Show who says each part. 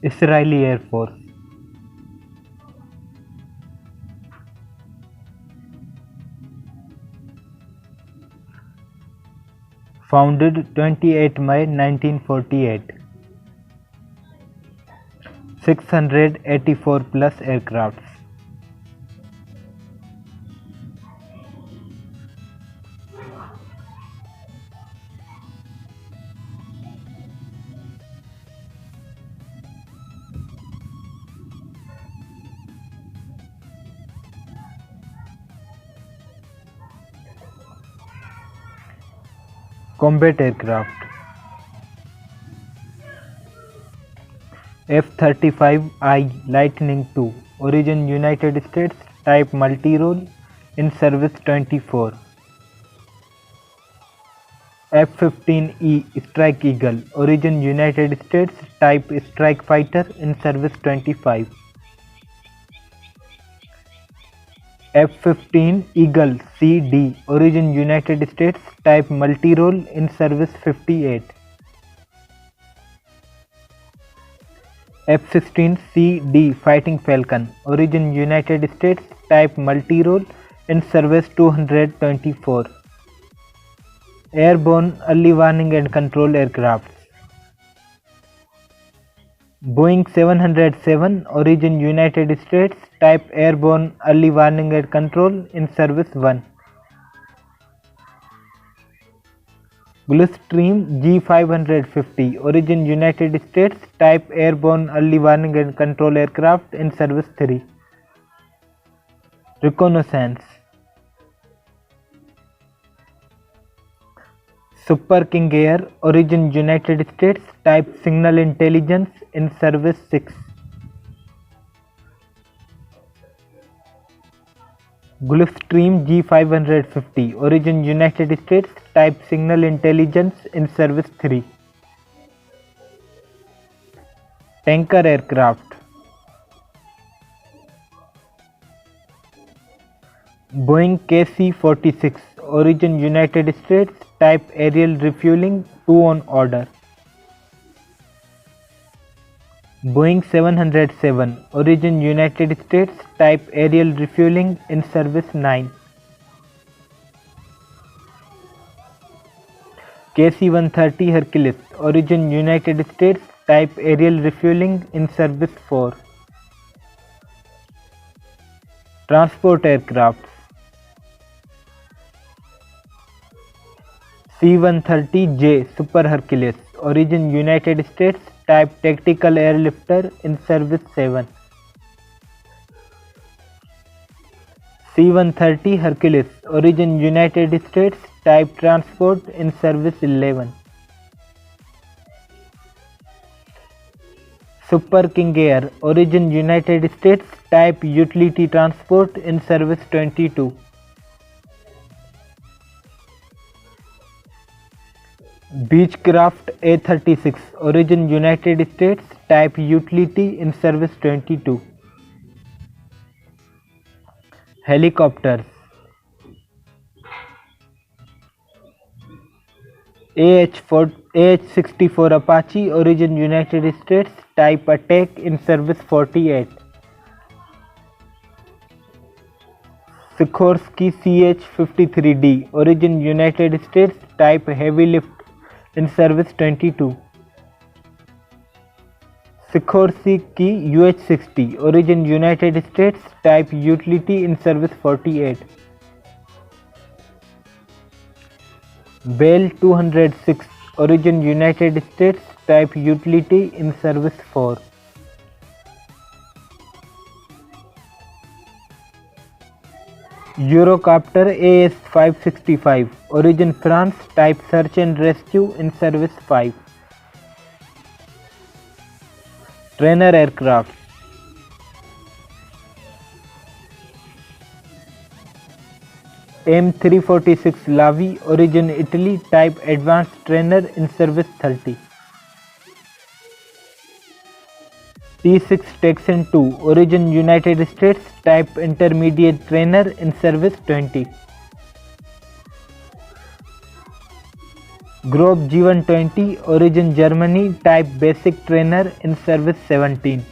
Speaker 1: Israeli Air Force. Founded 28 May 1948. 684 plus aircrafts. Combat aircraft. F-35I Lightning II, origin United States, type multi-role, in service 24. F-15E Strike Eagle, origin United States, type strike fighter, in service 25. F-15 Eagle CD, origin United States, type multi-role, in service 58. F-16CD Fighting Falcon, origin United States, type multi-role, in service 224. Airborne early warning and control aircraft. Boeing 707, origin United States, type airborne early warning and control, in service 1. Gulfstream G550, origin United States, type airborne early warning and control aircraft, in service 3. Reconnaissance. Super King Air, origin United States, type signal intelligence, in service 6. Gulfstream G550, origin United States, type signal intelligence, in service 3. Tanker aircraft. Boeing KC-46, origin United States, type aerial refueling, 2 on order. Boeing 707, origin United States, type aerial refueling, in service 9. KC-130 Hercules, origin United States, type aerial refueling, in service 4. Transport aircraft. C-130J Super Hercules, origin United States, type tactical airlifter, in service 7. C-130 Hercules, origin United States, type transport, in service 11. Super King Air, origin United States, type utility transport, in service 22. Beechcraft A-36, origin United States, type utility, in service 22. Helicopters. AH-64 Apache, origin United States, type attack, in service 48. Sikorsky CH-53D, origin United States, type heavy lift, in service 22. Sikorsky UH-60, origin United States, type utility, in service 48. Bell 206, origin United States, type utility, in service 4. Eurocopter AS-565, origin France, type search and rescue, in service 5. Trainer aircraft. M346 Lavi, origin Italy, type advanced trainer, in service 30. T6 Texan II, origin United States, type intermediate trainer, in service 20. Grob G120, origin Germany, type basic trainer, in service 17.